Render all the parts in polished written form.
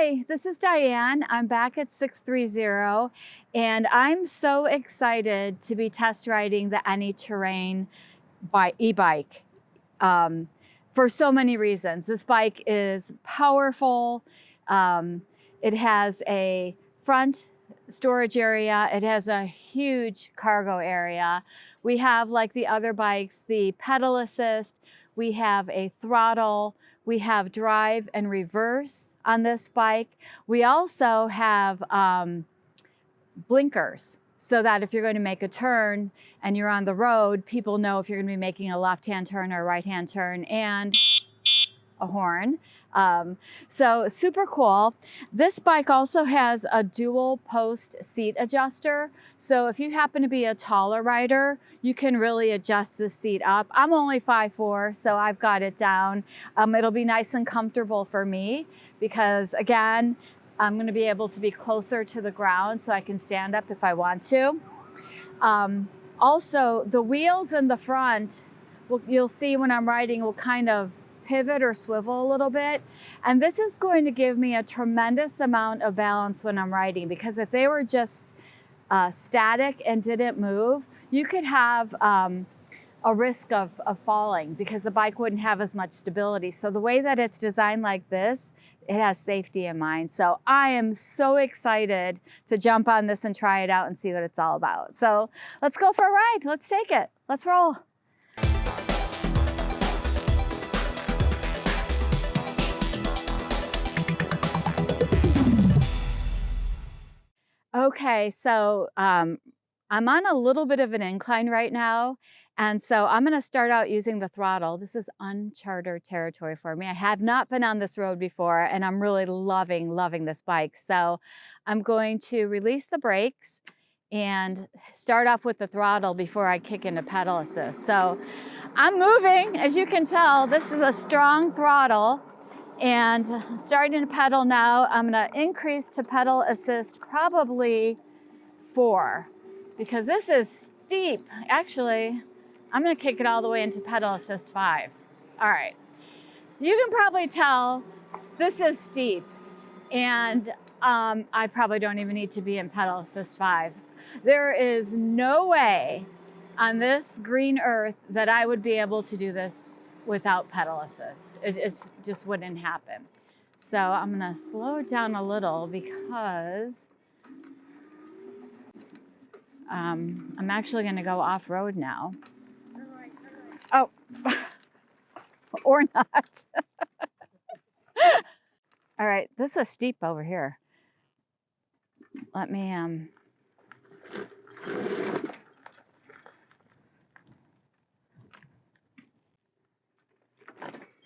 Hi, this is Diane. I'm back at Sixthreezero, and I'm so excited to be test riding the ANYterrain e-bike for so many reasons. This bike is powerful. It has a front storage area. It has a huge cargo area. We have, like the other bikes, the pedal assist. We have a throttle. We have drive and reverse on this bike. We also have blinkers, so that if you're going to make a turn and you're on the road, people know if you're going to be making a left-hand turn or a right-hand turn, and a horn. So super cool. This bike also has a dual post seat adjuster. So if you happen to be a taller rider, you can really adjust the seat up. I'm only 5'4", so I've got it down. It'll be nice and comfortable for me because, again, I'm going to be able to be closer to the ground so I can stand up if I want to. Also, the wheels in the front, you'll see when I'm riding, will kind of pivot or swivel a little bit. And this is going to give me a tremendous amount of balance when I'm riding, because if they were just static and didn't move, you could have a risk of falling because the bike wouldn't have as much stability. So the way that it's designed like this, it has safety in mind. So I am so excited to jump on this and try it out and see what it's all about. So let's go for a ride. Let's take it. Let's roll. Okay, so I'm on a little bit of an incline right now, and so I'm going to start out using the throttle. This is uncharted territory for me. I have not been on this road before, and I'm really loving this bike. So I'm going to release the brakes and start off with the throttle before I kick into pedal assist. So I'm moving, as you can tell. This is a strong throttle. And I'm starting to pedal now. I'm going to increase to pedal assist probably 4 because this is steep. Actually, I'm going to kick it all the way into pedal assist 5. All right. You can probably tell this is steep, and I probably don't even need to be in pedal assist 5. There is no way on this green earth that I would be able to do this without pedal assist. It just wouldn't happen. So I'm gonna slow it down a little because I'm actually gonna go off-road now. Oh, or not. All right, this is steep over here. Let me,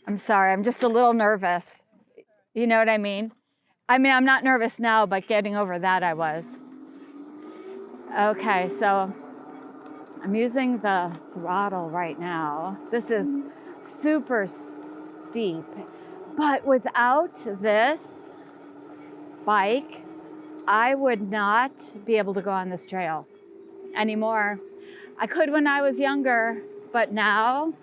I'm sorry, I'm just a little nervous. You know what I mean? I'm not nervous now, but getting over that I was. Okay, so I'm using the throttle right now. This is super steep, but without this bike, I would not be able to go on this trail anymore. I could when I was younger, but now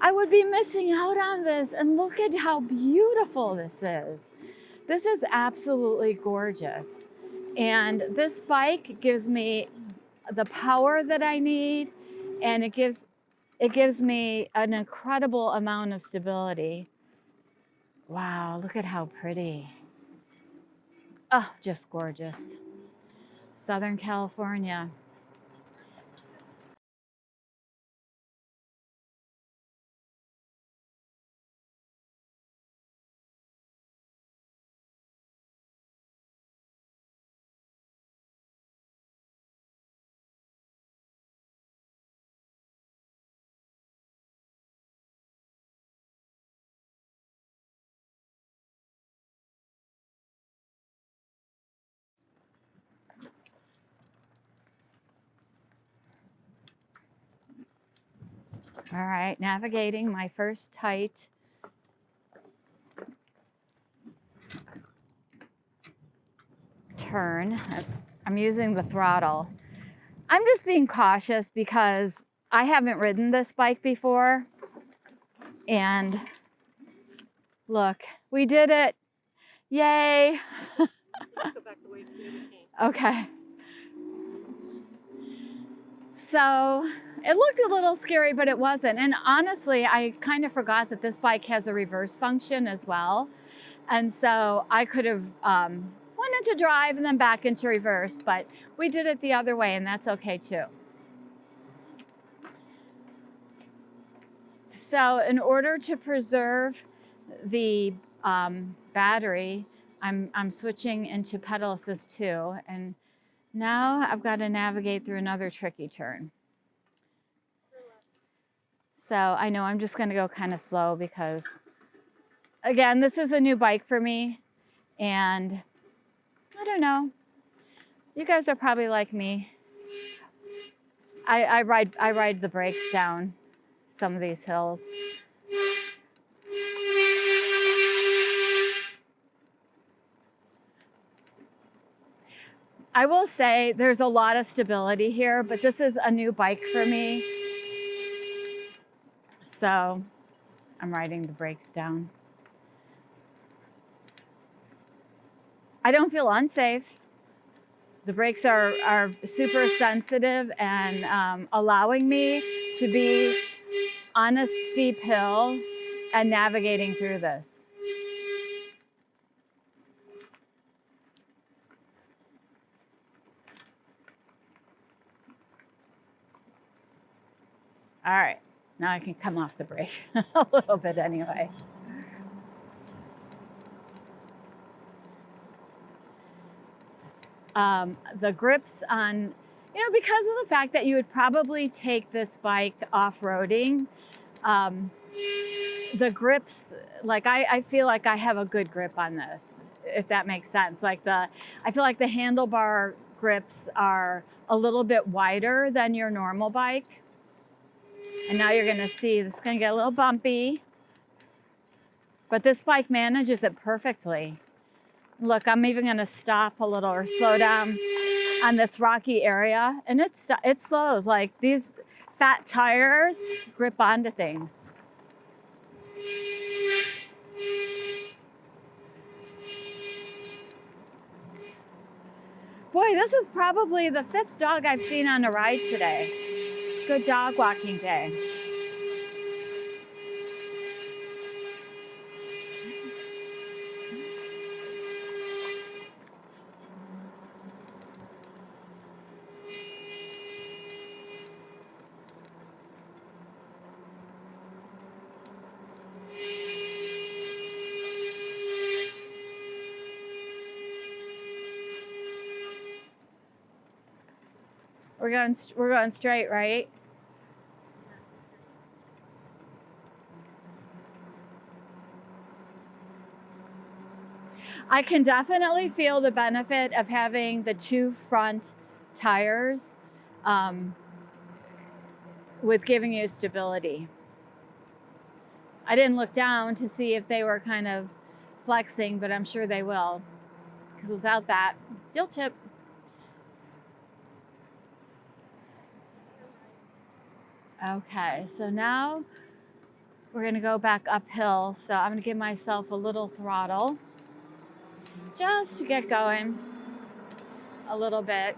I would be missing out on this. And look at how beautiful this is. This is absolutely gorgeous. And this bike gives me the power that I need, and it gives me an incredible amount of stability. Wow, look at how pretty. Oh, just gorgeous. Southern California. All right, navigating my first tight turn. I'm using the throttle. I'm just being cautious because I haven't ridden this bike before. And look, we did it. Yay. Just go back the way you came. Okay. So it looked a little scary, but it wasn't. And honestly, I kind of forgot that this bike has a reverse function as well. And so I could have went into drive and then back into reverse, but we did it the other way, and that's okay too. So in order to preserve the battery, I'm switching into pedal assist 2, and now I've got to navigate through another tricky turn. So I know I'm just going to go kind of slow because, again, this is a new bike for me, and I don't know. You guys are probably like me. I ride the brakes down some of these hills. I will say there's a lot of stability here, but this is a new bike for me. So I'm riding the brakes down. I don't feel unsafe. The brakes are super sensitive and allowing me to be on a steep hill and navigating through this. All right, now I can come off the brake a little bit anyway. The grips on, because of the fact that you would probably take this bike off-roading, the grips, like I feel like I have a good grip on this, if that makes sense. I feel like the handlebar grips are a little bit wider than your normal bike. And now you're gonna see this is gonna get a little bumpy, but this bike manages it perfectly. Look, I'm even gonna stop a little or slow down on this rocky area, and it slows. Like these fat tires grip onto things. Boy, this is probably the 5th dog I've seen on a ride today. It's a good dog walking day. We're going straight, right? I can definitely feel the benefit of having the 2 front tires with giving you stability. I didn't look down to see if they were kind of flexing, but I'm sure they will, because without that, you'll tip. Okay, so now we're gonna go back uphill. So I'm gonna give myself a little throttle just to get going a little bit.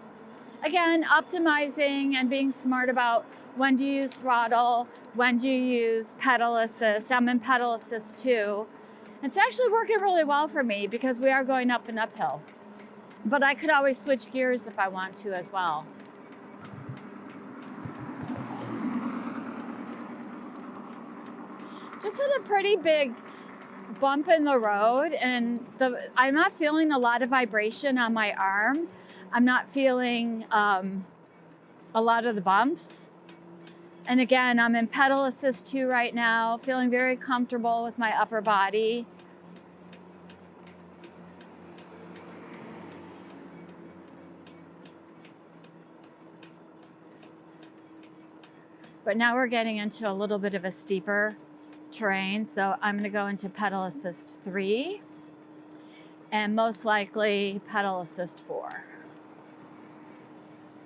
Again, optimizing and being smart about when do you use throttle, when do you use pedal assist. I'm in pedal assist 2. It's actually working really well for me because we are going up and uphill. But I could always switch gears if I want to as well. Just hit a pretty big bump in the road, and I'm not feeling a lot of vibration on my arm. I'm not feeling a lot of the bumps. And again, I'm in pedal assist 2 right now, feeling very comfortable with my upper body. But now we're getting into a little bit of a steeper terrain, so I'm gonna go into pedal assist 3 and most likely pedal assist 4.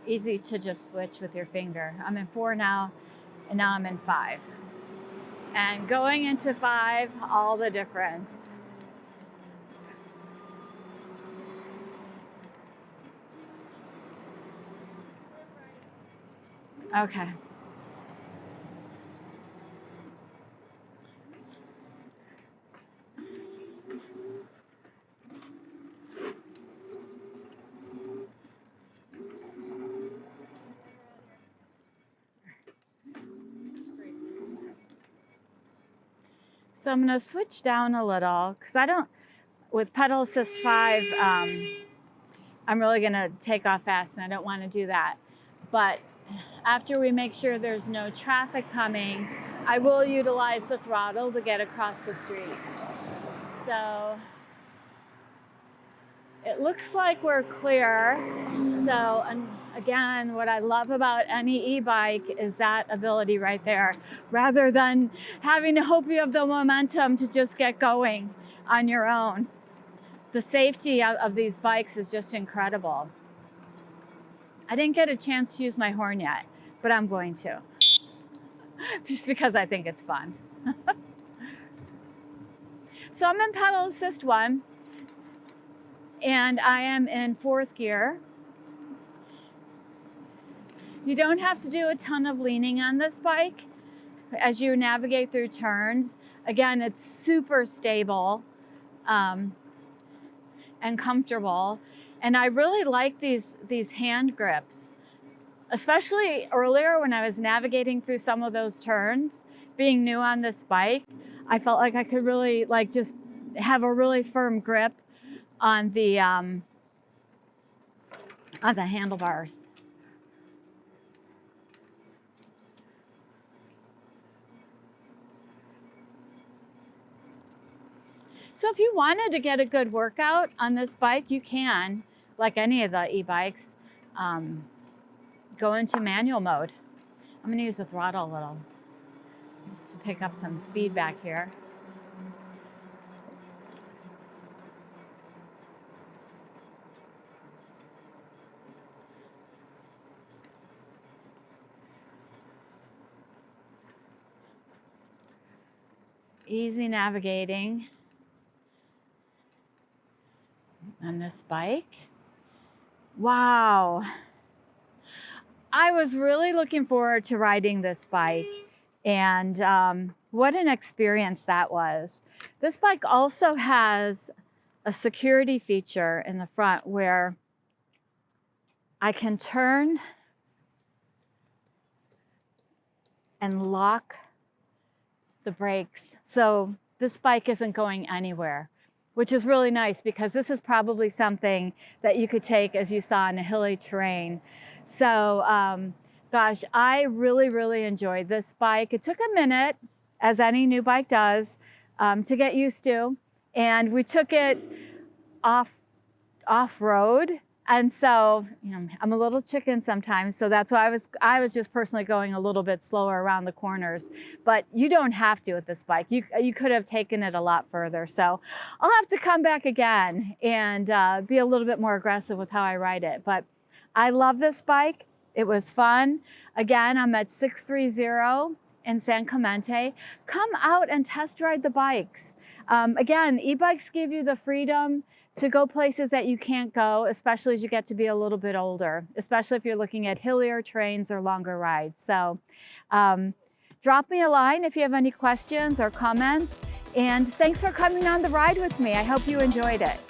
Easy to just switch with your finger. I'm in 4 now, and now I'm in 5. And going into 5, all the difference. Okay. So I'm going to switch down a little because I don't, with pedal assist 5, I'm really going to take off fast and I don't want to do that. But after we make sure there's no traffic coming, I will utilize the throttle to get across the street. So it looks like we're clear. So, and again, what I love about any e-bike is that ability right there, rather than having to hope you have the momentum to just get going on your own. The safety of these bikes is just incredible. I didn't get a chance to use my horn yet, but I'm going to, just because I think it's fun. So I'm in pedal assist 1. And I am in 4th gear. You don't have to do a ton of leaning on this bike as you navigate through turns. Again, it's super stable and comfortable. And I really like these hand grips, especially earlier when I was navigating through some of those turns. Being new on this bike, I felt like I could really just have a really firm grip on the handlebars. So if you wanted to get a good workout on this bike, you can, like any of the e-bikes, go into manual mode. I'm gonna use the throttle a little, just to pick up some speed back here. Easy navigating on this bike. Wow. I was really looking forward to riding this bike, and what an experience that was. This bike also has a security feature in the front where I can turn and lock the brakes. So this bike isn't going anywhere, which is really nice because this is probably something that you could take, as you saw, in a hilly terrain. So gosh, I really, really enjoyed this bike. It took a minute, as any new bike does, to get used to. And we took it off-road. And so, I'm a little chicken sometimes, so that's why I was just personally going a little bit slower around the corners. But you don't have to with this bike. You could have taken it a lot further. So I'll have to come back again and be a little bit more aggressive with how I ride it. But I love this bike. It was fun. Again, I'm at 630 in San Clemente. Come out and test ride the bikes. Again, e-bikes give you the freedom to go places that you can't go, especially as you get to be a little bit older, especially if you're looking at hillier terrains or longer rides. So drop me a line if you have any questions or comments. And thanks for coming on the ride with me. I hope you enjoyed it.